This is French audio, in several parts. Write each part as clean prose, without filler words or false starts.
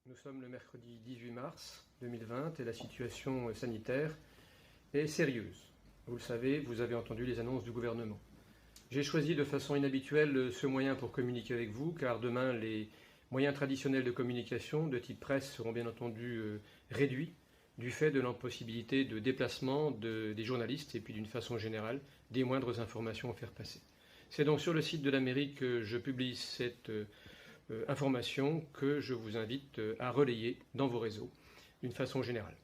Nous sommes le mercredi 18 mars 2020 et la situation sanitaire est sérieuse. Vous le savez, vous avez entendu les annonces du gouvernement. J'ai choisi de façon inhabituelle ce moyen pour communiquer avec vous, car demain les moyens traditionnels de communication de type presse seront bien entendu réduits du fait de l'impossibilité de déplacement des journalistes et puis d'une façon générale des moindres informations à faire passer. C'est donc sur le site de la mairie que je publie cette information que je vous invite à relayer dans vos réseaux d'une façon générale.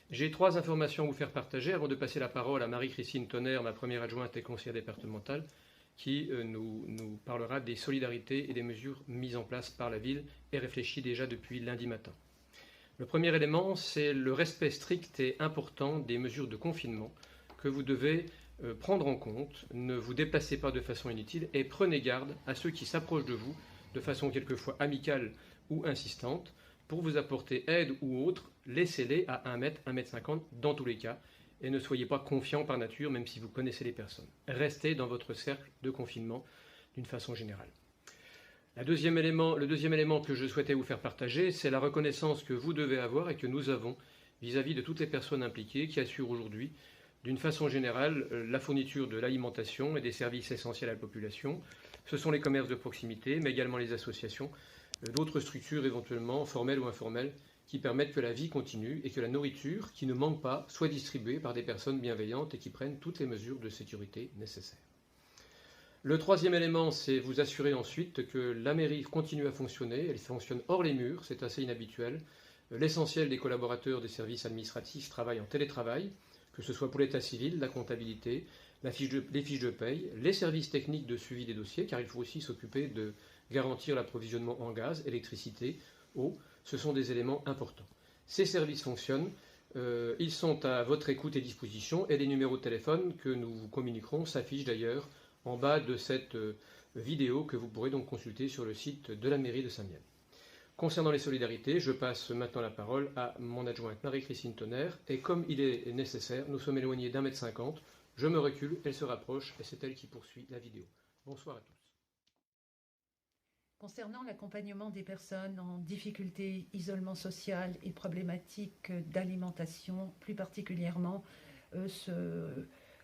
J'ai 3 informations à vous faire partager avant de passer la parole à Marie-Christine Tonnerre, ma première adjointe et conseillère départementale, qui nous parlera des solidarités et des mesures mises en place par la ville et réfléchies déjà depuis lundi matin. Le premier élément, c'est le respect strict et important des mesures de confinement que vous devez prendre en compte. Ne vous déplacez pas de façon inutile et prenez garde à ceux qui s'approchent de vous de façon quelquefois amicale ou insistante, pour vous apporter aide ou autre, laissez-les à 1 mètre, 1,50 m dans tous les cas, et ne soyez pas confiants par nature, même si vous connaissez les personnes. Restez dans votre cercle de confinement d'une façon générale. Le deuxième élément que je souhaitais vous faire partager, c'est la reconnaissance que vous devez avoir et que nous avons vis-à-vis de toutes les personnes impliquées qui assurent aujourd'hui, d'une façon générale, la fourniture de l'alimentation et des services essentiels à la population. Ce sont les commerces de proximité, mais également les associations, d'autres structures éventuellement formelles ou informelles qui permettent que la vie continue et que la nourriture, qui ne manque pas, soit distribuée par des personnes bienveillantes et qui prennent toutes les mesures de sécurité nécessaires. Le troisième élément, c'est vous assurer ensuite que la mairie continue à fonctionner, elle fonctionne hors les murs, c'est assez inhabituel. L'essentiel des collaborateurs des services administratifs travaillent en télétravail, que ce soit pour l'état civil, la comptabilité, les fiches de paye, les services techniques de suivi des dossiers, car il faut aussi s'occuper de garantir l'approvisionnement en gaz, électricité, eau. Ce sont des éléments importants. Ces services fonctionnent, ils sont à votre écoute et disposition, et les numéros de téléphone que nous vous communiquerons s'affichent d'ailleurs en bas de cette vidéo que vous pourrez donc consulter sur le site de la mairie de Saint-Mihiel. Concernant les solidarités, je passe maintenant la parole à mon adjointe Marie-Christine Tonnerre, et comme il est nécessaire, nous sommes éloignés d'1,50 m, je me recule, elle se rapproche, et c'est elle qui poursuit la vidéo. Bonsoir à tous. Concernant l'accompagnement des personnes en difficulté, isolement social et problématiques d'alimentation, plus particulièrement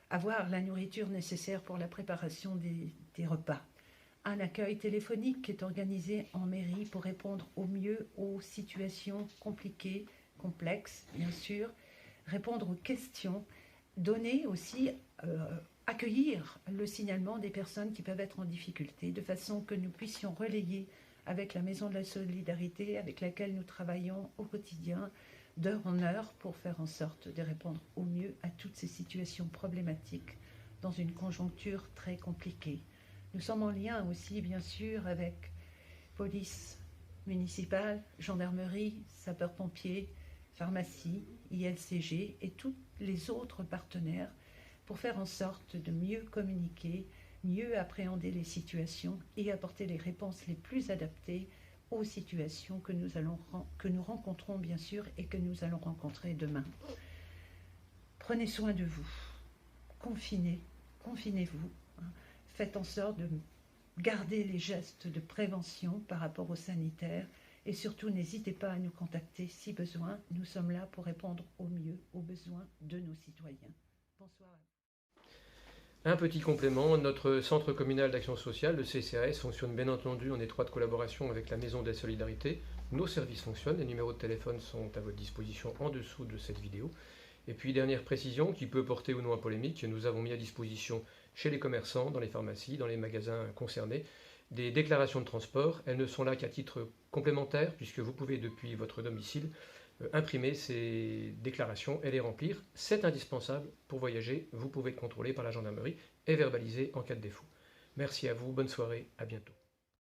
avoir la nourriture nécessaire pour la préparation des repas. Un accueil téléphonique qui est organisé en mairie pour répondre au mieux aux situations compliquées, complexes bien sûr, répondre aux questions, donner aussi, accueillir le signalement des personnes qui peuvent être en difficulté, de façon que nous puissions relayer avec la Maison de la Solidarité, avec laquelle nous travaillons au quotidien, d'heure en heure, pour faire en sorte de répondre au mieux à toutes ces situations problématiques dans une conjoncture très compliquée. Nous sommes en lien aussi, bien sûr, avec police municipale, gendarmerie, sapeurs-pompiers, pharmacie, ILCG et tous les autres partenaires pour faire en sorte de mieux communiquer, mieux appréhender les situations et apporter les réponses les plus adaptées aux situations que nous rencontrons bien sûr et que nous allons rencontrer demain. Prenez soin de vous, confinez-vous, faites en sorte de garder les gestes de prévention par rapport aux sanitaires et surtout n'hésitez pas à nous contacter si besoin. Nous sommes là pour répondre au mieux aux besoins de nos citoyens. Bonsoir. Un petit complément, notre centre communal d'action sociale, le CCAS, fonctionne bien entendu en étroite collaboration avec la Maison de la Solidarité. Nos services fonctionnent, les numéros de téléphone sont à votre disposition en dessous de cette vidéo. Et puis, dernière précision, qui peut porter ou non à polémique, nous avons mis à disposition chez les commerçants, dans les pharmacies, dans les magasins concernés, des déclarations de transport. Elles ne sont là qu'à titre complémentaire, puisque vous pouvez depuis votre domicile imprimer ces déclarations et les remplir. C'est indispensable pour voyager. Vous pouvez être contrôlé par la gendarmerie et verbaliser en cas de défaut. Merci à vous, bonne soirée, à bientôt.